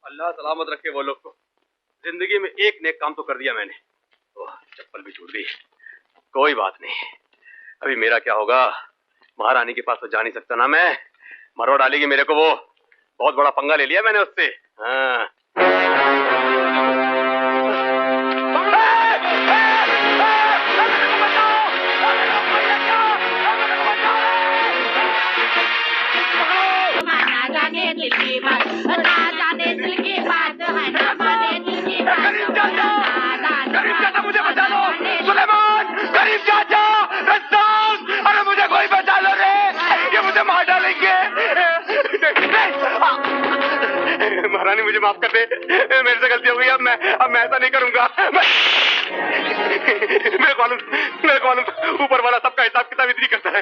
अल्लाह सलामत रखे वो लोग को। जिंदगी में एक नेक काम तो कर दिया मैंने। ओह, चप्पल भी छूट गई। कोई बात नहीं, अभी मेरा क्या होगा। महारानी के पास तो जा नहीं सकता ना मैं। मरवा डालेगी मेरे को वो। बहुत बड़ा पंगा ले लिया मैंने उससे। हाँ। दिल की बात, ना जाने दिल की बात है, ना माने दिल की बात। गरीब चाचा मुझे बचा लो। सुलेमान, गरीब चाचा, रस्ताम, अरे मुझे कोई बचा लो रे, ये मुझे मार डालेंगे। महारानी मुझे माफ कर दे, मेरे से गलती हो गई। अब मैं ऐसा नहीं करूंगा। मेरे को ऊपर वाला सबका हिसाब किताब इतनी करता है।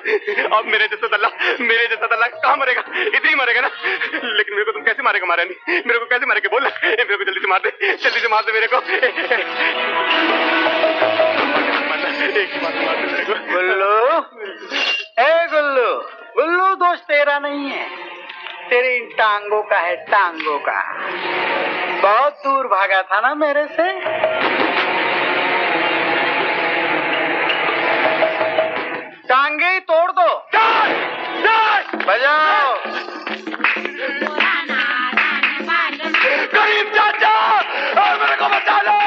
अब मेरे जैसा दल्ला कहाँ मरेगा? इतनी ही मरेगा ना। लेकिन मेरे को तुम कैसे मारेगा महारानी? मेरे को कैसे मारेगा बोल? मेरे को जल्दी से मार दे मेरे को। एक बार मार दे मेरे को। गुल्लू दोष तेरा नहीं है, तेरे इन टांगों का है, टांगों का। बहुत दूर भागा था ना मेरे से। टांगे ही तोड़ दो। बजाओ। गरीब चाचा, मेरे को बचा लो,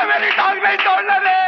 मेरी टांग नहीं तोड़ना रे।